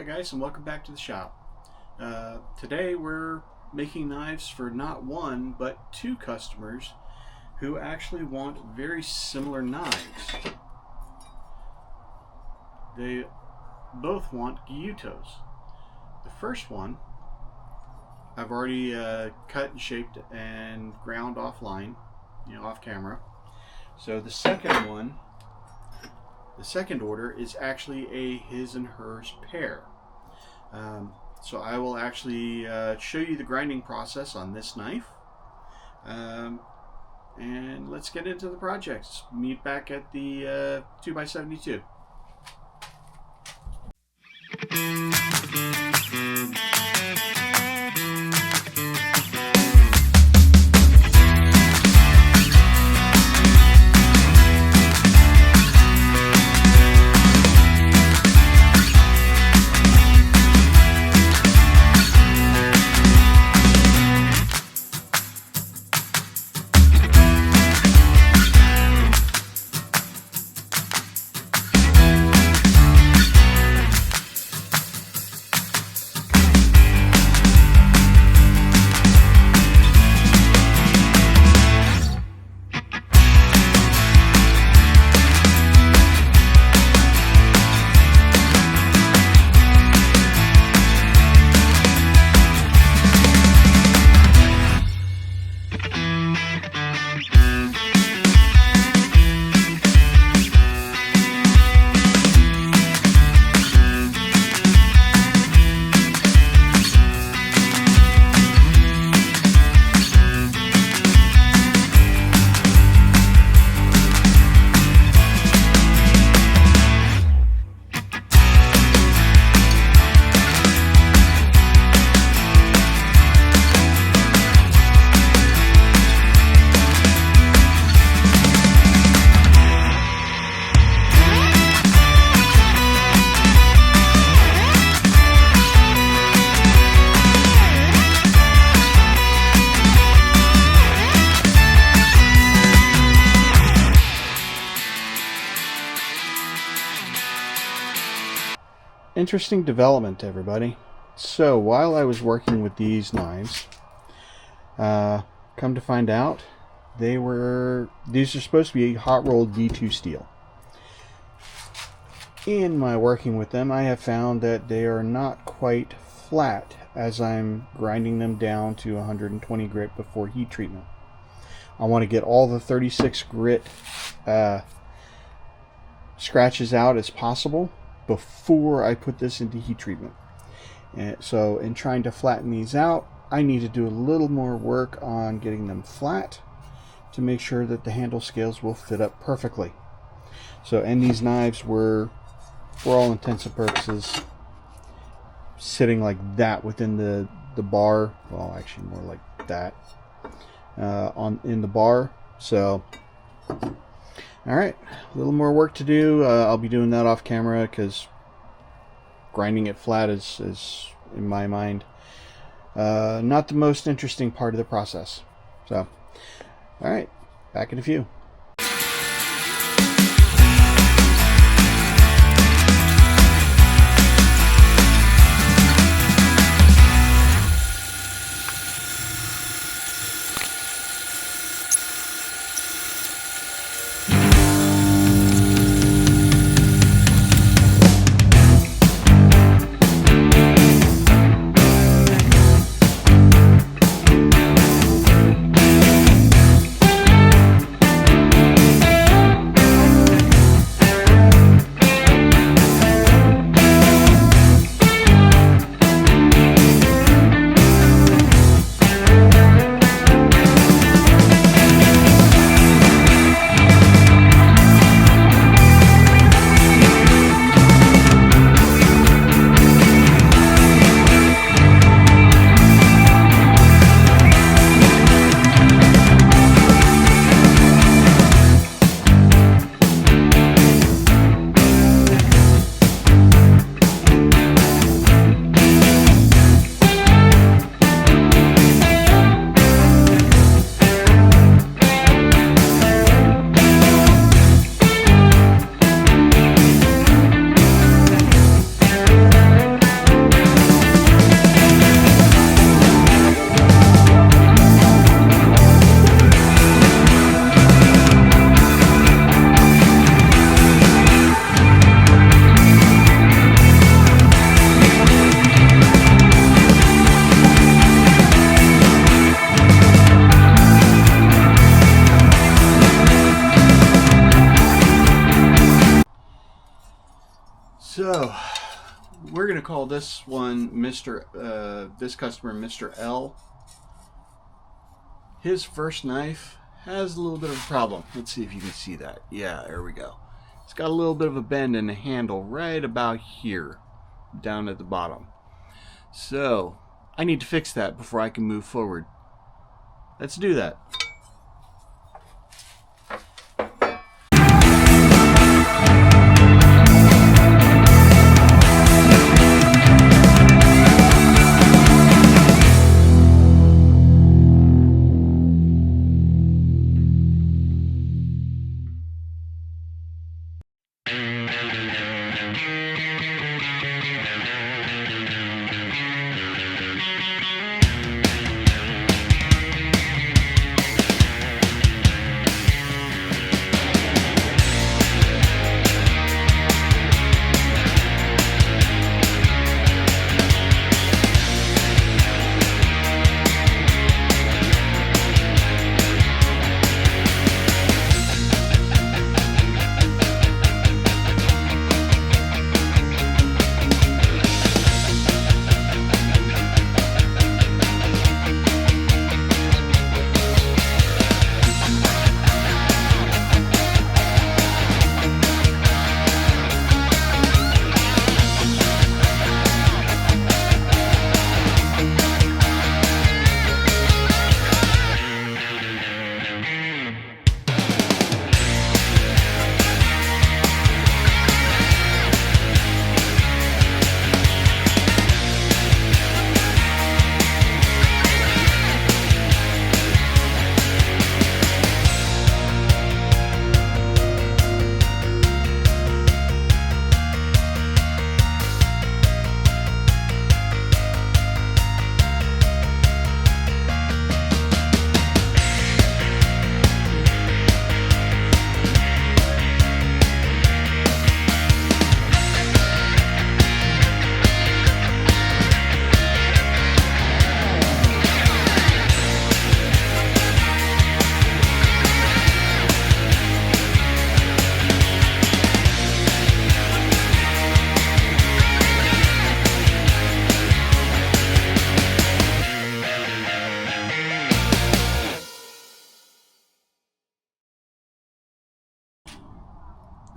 Hi guys, and welcome back to the shop. Today we're making knives for not one but two customers who actually want very similar knives. They both want gyutos. The first one I've already cut and shaped and ground offline, off camera. So the second one, the second order, is actually a his and hers pair. So I will actually show you the grinding process on this knife, and let's get into the project. Meet back at the 2x72. Interesting development, everybody. So while I was working with these knives, come to find out, these are supposed to be hot rolled D2 steel. In my working with them, I have found that they are not quite flat as I'm grinding them down to 120 grit before heat treatment. I want to get all the 36 grit scratches out as possible before I put this into heat treatment. And so in trying to flatten these out, I need to do a little more work on getting them flat to make sure that the handle scales will fit up perfectly. So, and these knives were, for all intents and purposes, sitting like that within the bar. Well, actually more like that in the bar. So alright, a little more work to do. I'll be doing that off camera because grinding it flat is in my mind, not the most interesting part of the process. So, alright, back in a few. So we're gonna call this one this customer Mr. L. His first knife has a little bit of a problem. Let's see if you can see that. Yeah, there we go. It's got a little bit of a bend in the handle right about here, down at the bottom. So I need to fix that before I can move forward. Let's do that.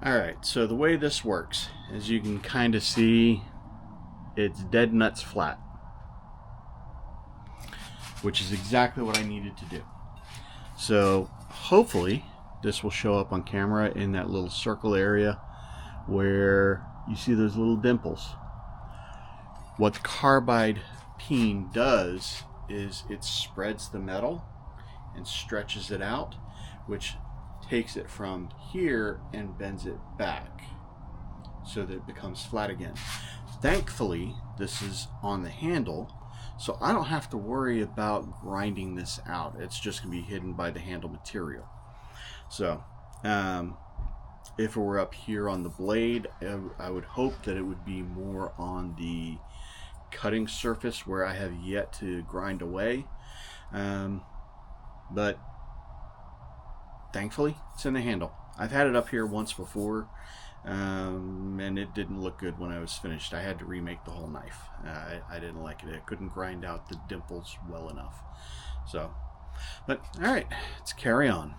Alright, so the way this works, as you can kind of see, it's dead nuts flat, which is exactly what I needed to do. So hopefully this will show up on camera in that little circle area where you see those little dimples. What the carbide peen does is it spreads the metal and stretches it out, which takes it from here and bends it back so that it becomes flat again. Thankfully, this is on the handle, so I don't have to worry about grinding this out. It's just going to be hidden by the handle material. So if it were up here on the blade, I would hope that it would be more on the cutting surface where I have yet to grind away, but thankfully it's in the handle. I've had it up here once before, and it didn't look good when I was finished. I had to remake the whole knife. I didn't like it. I couldn't grind out the dimples well enough. So, but all right, let's carry on.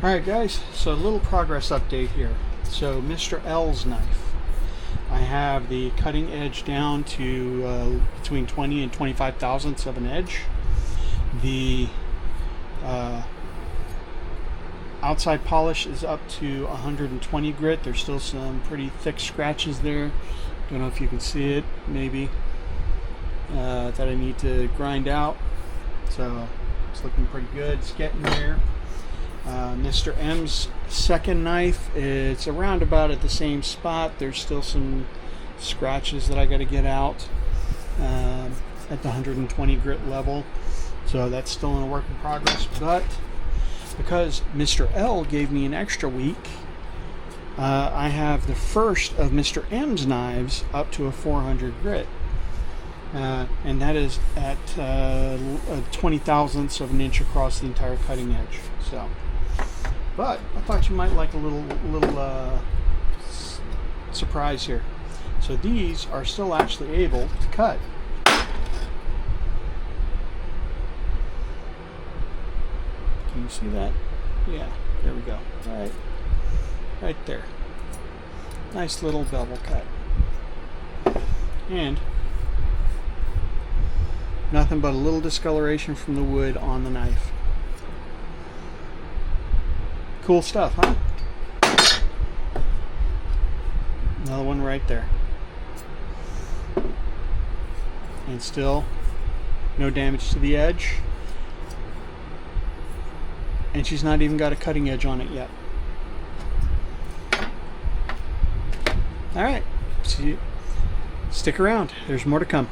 Alright guys, so a little progress update here. So Mr. L's knife. I have the cutting edge down to between 20 and 25 thousandths of an edge. The outside polish is up to 120 grit. There's still some pretty thick scratches there. Don't know if you can see it, maybe, that I need to grind out. So it's looking pretty good. It's getting there. Mr. M's second knife, it's around about at the same spot. There's still some scratches that I got to get out at the 120 grit level. So that's still in a work in progress. But because Mr. L gave me an extra week, I have the first of Mr. M's knives up to a 400 grit. And that is at 20 thousandths of an inch across the entire cutting edge. So, but I thought you might like a little surprise here. So these are still actually able to cut. Can you see that? Yeah, there we go. Right there. Nice little bevel cut. And nothing but a little discoloration from the wood on the knife. Cool stuff, huh? Another one right there. And still no damage to the edge. And she's not even got a cutting edge on it yet. Alright, see you. Stick around. There's more to come.